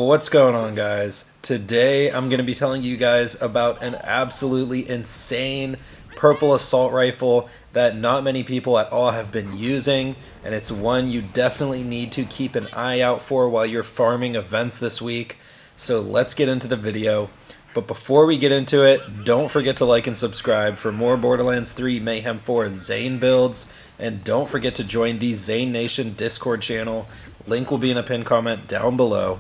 What's going on, guys? Today I'm going to be telling you guys about an absolutely insane purple assault rifle that not many people at all have been using, and it's one you definitely need to keep an eye out for while you're farming events this week. So let's get into the video. But before we get into it, don't forget to like and subscribe for more Borderlands 3 Mayhem 4 Zane builds, and don't forget to join the Zane Nation Discord channel. Link will be in a pinned comment down below.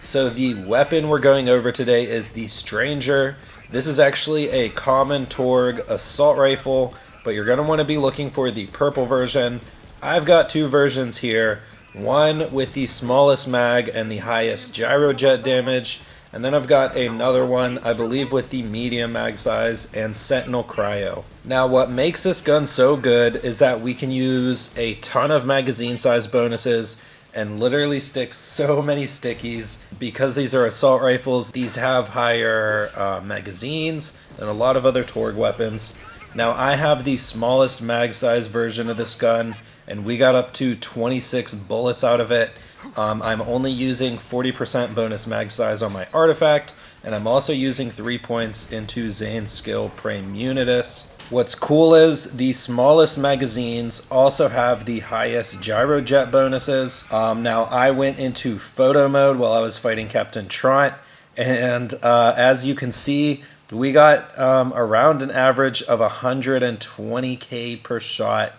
So the weapon we're going over today is the Stranger. This is actually a common Torgue assault rifle, but you're going to want to be looking for the purple version. I've got two versions here, one with the smallest mag and the highest gyrojet damage, and then I've got another one, I believe, with the medium mag size and sentinel cryo. Now what makes this gun so good is that we can use a ton of magazine size bonuses and literally stick so many stickies. Because these are assault rifles, these have higher magazines than a lot of other Torgue weapons. Now I have the smallest mag size version of this gun, and we got up to 26 bullets out of it. I'm only using 40% bonus mag size on my artifact, and I'm also using 3 points into Zane's skill Praemunitus. What's cool is the smallest magazines also have the highest gyrojet bonuses. Now I went into photo mode while I was fighting Captain Trant, and as you can see, we got around an average of 120k per shot.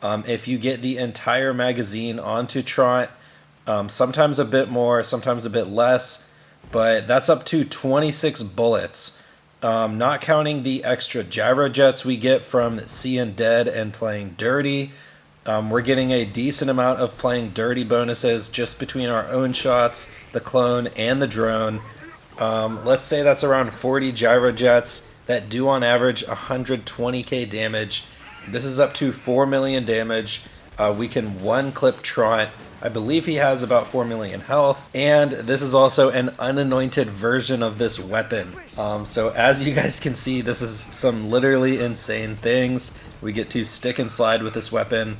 If you get the entire magazine onto Trant, sometimes a bit more, sometimes a bit less, but that's up to 26 bullets. Not counting the extra gyrojets we get from seeing dead and playing dirty. We're getting a decent amount of playing dirty bonuses just between our own shots, the clone, and the drone. Let's say that's around 40 gyrojets that do on average 120k damage. This is up to 4 million damage. We can one-clip Trant. I believe he has about 4 million health, and this is also an unanointed version of this weapon. So as you guys can see, this is some literally insane things. We get to stick and slide with this weapon.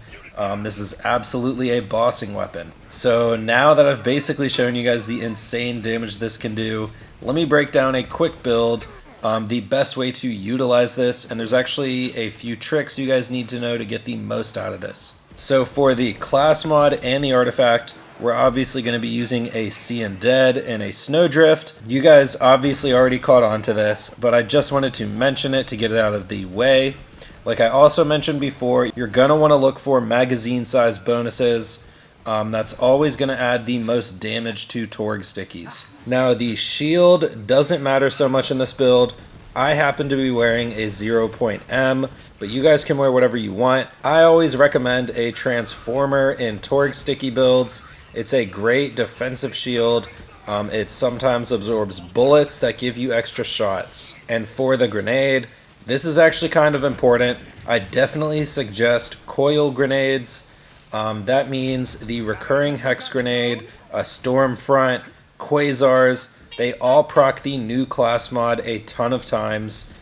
This is absolutely a bossing weapon. So now that I've basically shown you guys the insane damage this can do, let me break down a quick build, the best way to utilize this, and there's actually a few tricks you guys need to know to get the most out of this. So for the class mod and the artifact, we're obviously going to be using a Seeing Dead and a Snowdrift. You guys obviously already caught on to this, but I just wanted to mention it to get it out of the way. Like I also mentioned before, you're going to want to look for magazine size bonuses. That's always going to add the most damage to Torgue stickies. Now the shield doesn't matter so much in this build. I happen to be wearing a 0.M, but you guys can wear whatever you want. I always recommend a transformer in Torgue sticky builds. It's a great defensive shield. It sometimes absorbs bullets that give you extra shots. And for the grenade, this is actually kind of important. I definitely suggest coil grenades. That means the recurring hex grenade, a storm front, quasars, they all proc the new class mod a ton of times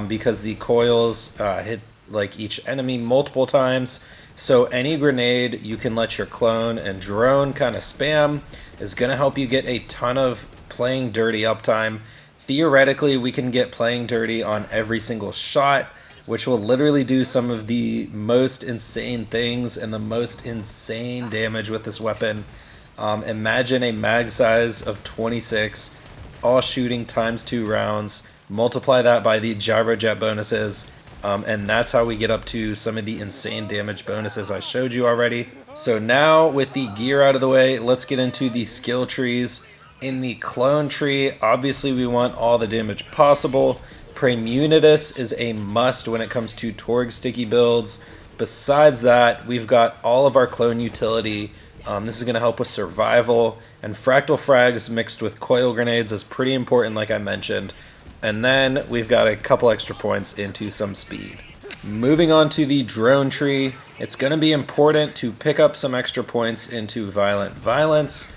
because the coils hit like each enemy multiple times. So any grenade you can let your clone and drone kind of spam is going to help you get a ton of playing dirty uptime. Theoretically, we can get playing dirty on every single shot, which will literally do some of the most insane things and the most insane damage with this weapon. Imagine a mag size of 26, all shooting times 2 rounds, multiply that by the gyrojet bonuses, and that's how we get up to some of the insane damage bonuses I showed you already. So now with the gear out of the way, let's get into the skill trees. In the clone tree, obviously we want all the damage possible. Praemunitus is a must when it comes to Torgue sticky builds. Besides that, we've got all of our clone utility. This is going to help with survival, and fractal frags mixed with coil grenades is pretty important, like I mentioned. And then we've got a couple extra points into some speed. Moving on to the drone tree, it's going to be important to pick up some extra points into violent violence.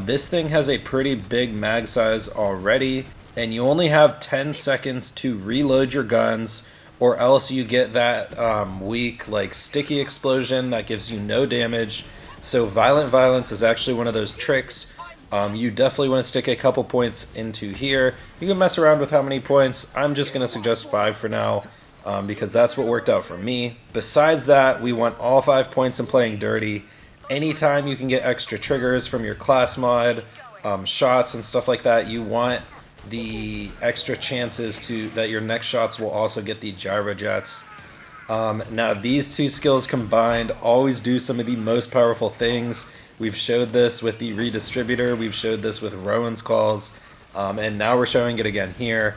This thing has a pretty big mag size already, and you only have 10 seconds to reload your guns, or else you get that weak like sticky explosion that gives you no damage. So violent violence is actually one of those tricks You definitely want to stick a couple points into here. You can mess around with how many points. I'm just going to suggest 5 for now, because that's what worked out for me. Besides that, we want all 5 points in playing dirty. Anytime you can get extra triggers from your class mod, shots and stuff like that, you want the extra chances that your next shots will also get the gyro jets. Now these two skills combined always do some of the most powerful things. We've showed this with the redistributor, we've showed this with Rowan's calls, and now we're showing it again here.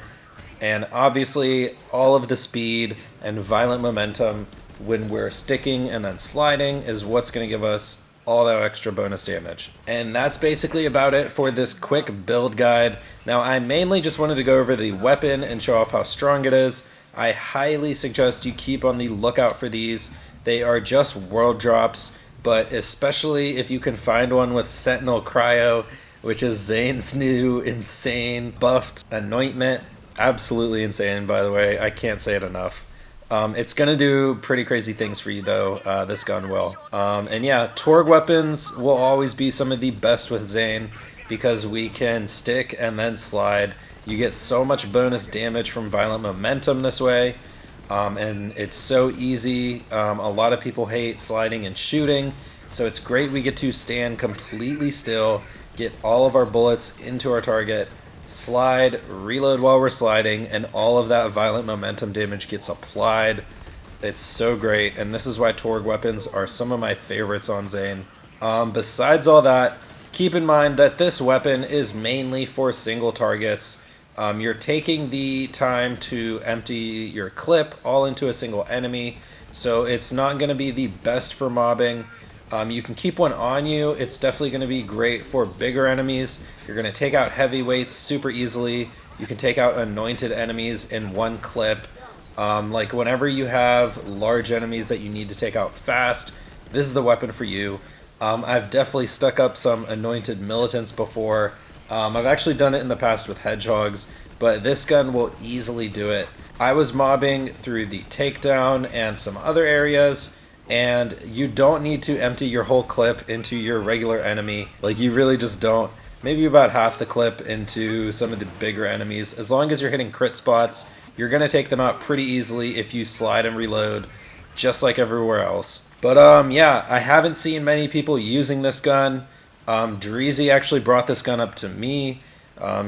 And obviously all of the speed and violent momentum when we're sticking and then sliding is what's going to give us all that extra bonus damage. And that's basically about it for this quick build guide. Now I mainly just wanted to go over the weapon and show off how strong it is. I highly suggest you keep on the lookout for these. They are just world drops, but especially if you can find one with Sentinel Cryo, which is Zane's new insane buffed anointment. Absolutely insane, by the way. I can't say it enough. It's going to do pretty crazy things for you, though, this gun will. And yeah, Torgue weapons will always be some of the best with Zane, because we can stick and then slide. You get so much bonus damage from violent momentum this way, and it's so easy. A lot of people hate sliding and shooting, so it's great we get to stand completely still, get all of our bullets into our target, slide, reload while we're sliding, and all of that violent momentum damage gets applied. It's so great, and this is why Torgue weapons are some of my favorites on Zane. Besides all that, keep in mind that this weapon is mainly for single targets. You're taking the time to empty your clip all into a single enemy, so it's not going to be the best for mobbing. You can keep one on you. It's definitely going to be great for bigger enemies. You're going to take out heavyweights super easily. You can take out anointed enemies in one clip. Like whenever you have large enemies that you need to take out fast, this is the weapon for you. I've definitely stuck up some anointed militants before. I've actually done it in the past with hedgehogs, but this gun will easily do it. I was mobbing through the takedown and some other areas, and you don't need to empty your whole clip into your regular enemy. Like, you really just don't. Maybe about half the clip into some of the bigger enemies. As long as you're hitting crit spots, you're going to take them out pretty easily if you slide and reload, just like everywhere else. But yeah, I haven't seen many people using this gun. Dreazzy actually brought this gun up to me.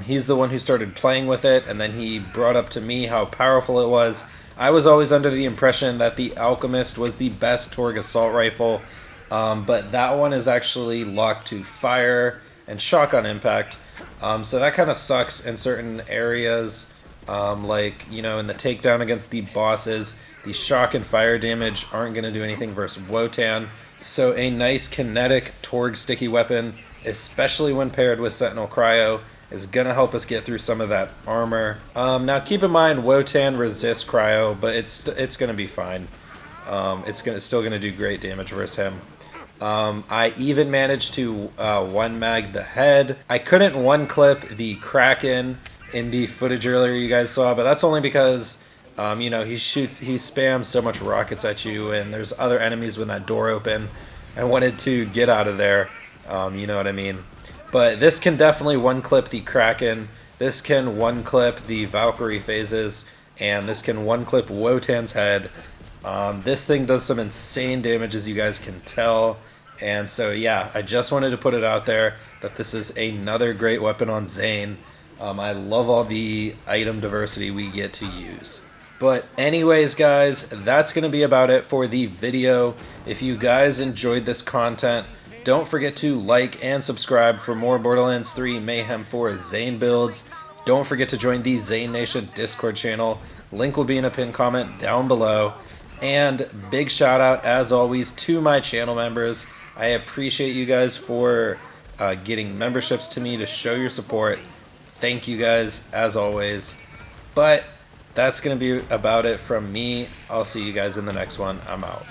He's the one who started playing with it, and then he brought up to me how powerful it was. I was always under the impression that the Alchemist was the best Torgue assault rifle, but that one is actually locked to fire and shotgun impact, so that kind of sucks in certain areas, like, you know, in the takedown against the bosses, the shock and fire damage aren't going to do anything versus Wotan. So a nice kinetic Torgue sticky weapon, especially when paired with Sentinel Cryo, is going to help us get through some of that armor. Now keep in mind Wotan resists Cryo, but it's going to be fine. It's still going to do great damage versus him. I even managed to one mag the head. I couldn't one clip the Kraken in the footage earlier you guys saw, but that's only because you know, he spams so much rockets at you, and there's other enemies when that door open. I wanted to get out of there, you know what I mean. But this can definitely one clip the Kraken, this can one clip the Valkyrie phases, and this can one clip Wotan's head. This thing does some insane damage, as you guys can tell. And so yeah, I just wanted to put it out there that this is another great weapon on Zane. I love all the item diversity we get to use. But anyways, guys, that's going to be about it for the video. If you guys enjoyed this content, don't forget to like and subscribe for more Borderlands 3 Mayhem 4 Zane builds. Don't forget to join the Zane Nation Discord channel. Link will be in a pinned comment down below. And big shout out, as always, to my channel members. I appreciate you guys for getting memberships to me to show your support. Thank you guys, as always. But that's going to be about it from me. I'll see you guys in the next one. I'm out.